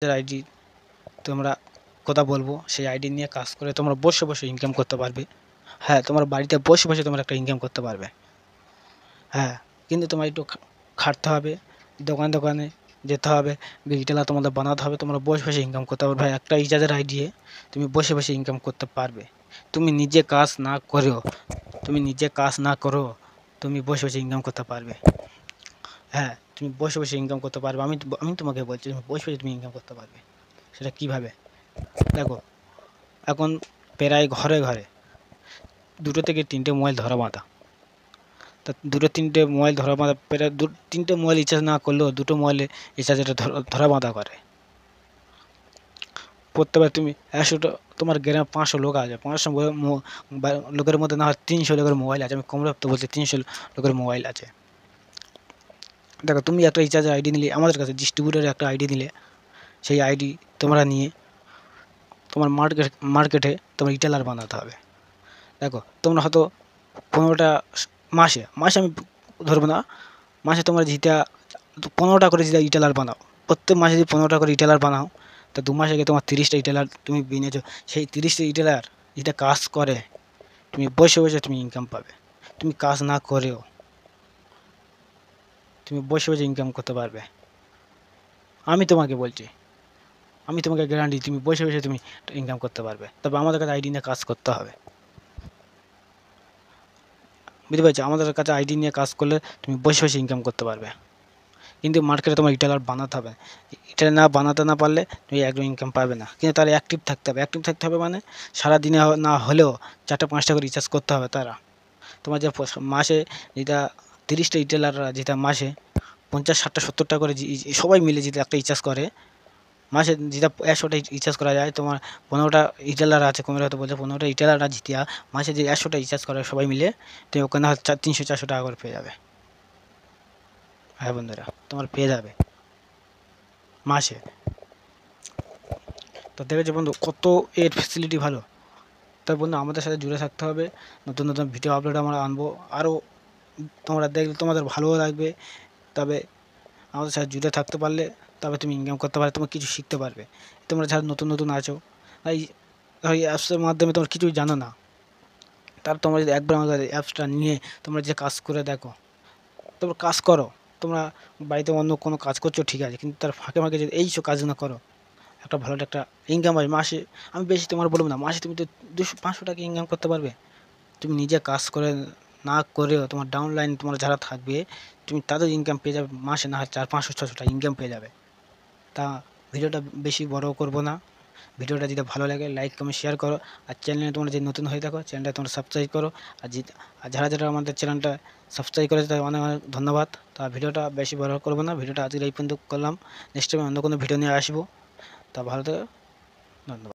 ID তোমরা কথা বলবো, সেই আইডি নিয়ে কাজ করে তোমরা বসে বসে ইনকাম করতে পারবে। হ্যাঁ, তোমার বাড়িতে বসে বসে তোমরা একটা ইনকাম করতে পারবে। হ্যাঁ, কিন্তু তোমার একটু খাটতে হবে, দোকানে দোকানে যেতে হবে, রিটেলার তোমাদের বানাতে হবে, তোমরা বসে বসে ইনকাম করতে পারবে। ভাই, একটা ইজাজের আইডি তুমি বসে বসে ইনকাম করতে পারবে। তুমি নিজে কাজ না করেও তুমি বসে বসে ইনকাম করতে পারবে। হ্যাঁ, তুমি বসে বসে ইনকাম করতে পারবে। আমি তোমাকে বলছি, তুমি বসে বসে তুমি ইনকাম করতে পারবে। সেটা কীভাবে? দেখো, এখন প্রায় ঘরে ঘরে 2 থেকে 3টে মোবাইল ধরা বাঁধা। তা 2-3টে মোবাইল ধরা বাঁধা, প্রায় 3টে মোবাইল রিচার্জ না করলেও 2টো মোবাইলে রিচার্জ এটা ধরা বাঁধা করে। প্রত্যেকবার তুমি 100টা, তোমার গ্রামে 500 লোক আছে, 500 লোকের মধ্যে না হয় 300 লোকের মোবাইল আছে। আমি কম রাখতে বলছি, 300 লোকের মোবাইল আছে। দেখো, তুমি একটা রিচার্জের আইডি নিলে, আমাদের কাছে ডিস্ট্রিবিউটারের একটা আইডি নিলে, সেই আইডি তোমরা নিয়ে তোমার মার্কেটে তোমার রিটেলার বানাতে হবে। দেখো, তোমরা হয়তো 15টা মাসে আমি ধরবো না, মাসে তোমরা যেটা 15টা করে যেটা রিটেলার বানাও, প্রত্যেক মাসে যদি 15টা করে রিটেলার বানাও, তা 2 মাসে গিয়ে তোমার 30টা রিটেলার তুমি বিনেছো। সেই 30টা রিটেলার যেটা কাজ করে, তুমি বসে বসে তুমি ইনকাম পাবে। তুমি কাজ না করেও তুমি বসে বসে ইনকাম করতে পারবে। আমি তোমাকে বলছি, আমি তোমাকে গ্যারান্টি, তুমি বসে বসে তুমি ইনকাম করতে পারবে। তবে আমাদের কাছে আইডি নিয়ে কাজ করতে হবে। বুঝতে পারছো? আমাদের কাছে আইডি নিয়ে কাজ করলে তুমি বসে বসে ইনকাম করতে পারবে। কিন্তু মার্কেটে তোমার রিটেলার বানাতে হবে। রিটেলার বানাতে না পারলে তুমি একদম ইনকাম পাবে না। কিন্তু তারা অ্যাক্টিভ থাকতে হবে। অ্যাক্টিভ থাকতে হবে মানে সারাদিনে না হলেও 4টা-5টা করে রিচার্জ করতে হবে তারা। তোমার যে মাসে যেটা 30টা রিটেলাররা যেটা মাসে 50, 60, 70টা করে সবাই মিলে যেটা একটা রিচার্জ করে, মাসে যেটা 100টা রিচার্জ করা যায়, তোমার 15টা রিটেলার আছে, কমে হয়তো বলছে 15টা রিটেলাররা জিতিয়া মাসে যে 100টা রিচার্জ করে সবাই মিলে, তুমি ওখানে 300-400 টাকা করে পেয়ে যাবে। হ্যাঁ বন্ধুরা, তোমার পেয়ে যাবে মাসে। তো দেখেছো বন্ধু, কত এর ফেসিলিটি ভালো। তাই বন্ধু, আমাদের সাথে জুড়ে থাকতে হবে। নতুন নতুন ভিডিও আপলোড আমরা আনবো আরও। তোমরা দেখলে তোমাদের ভালোও লাগবে। তবে আমাদের সাথে জুড়ে থাকতে পারলে তবে তুমি ইনকাম করতে পারবে, তোমার কিছু শিখতে পারবে। তোমরা যারা নতুন নতুন আছো, এই অ্যাপসের মাধ্যমে তোমরা কিছুই জানো না, তার তোমরা যদি একবার আমাদের অ্যাপসটা নিয়ে তোমরা যে কাজ করে দেখো, তোমরা কাজ করো। তোমরা বাড়িতে অন্য কোনো কাজ করছো ঠিক আছে, কিন্তু তার ফাঁকে ফাঁকে যদি এইসব কাজগুলো করো, একটা ভালো একটা ইনকাম হয় মাসে। আমি বেশি তোমার বলবো না, মাসে তুমি তো 200-500 টাকা ইনকাম করতে পারবে। তুমি নিজে কাজ করে না করেও তোমার ডাউনলাইন তোমার যারা থাকবে, তুমি তাদের ইনকাম পেয়ে যাবে মাসে, না হয় 400-500-600 টাকা ইনকাম পেয়ে যাবে। তা ভিডিওটা বেশি বড় করব না। ভিডিওটা যদি ভালো লাগে লাইক কমেন্ট শেয়ার করো। আর চ্যানেলে তোমরা যদি নতুন হয়ে থাকো, চ্যানেলটা তোমরা সাবস্ক্রাইব করো। আর যারা যারা আমাদের চ্যানেলটা সাবস্ক্রাইব করেছে তাদের অনেক অনেক ধন্যবাদ। তা ভিডিওটা বেশি বড় করবো না, ভিডিওটা আজকে এই পর্যন্ত করলাম। নেক্সট টাইম অন্য কোনো ভিডিও নিয়ে আসবো। তা ভালো থেকো, ধন্যবাদ।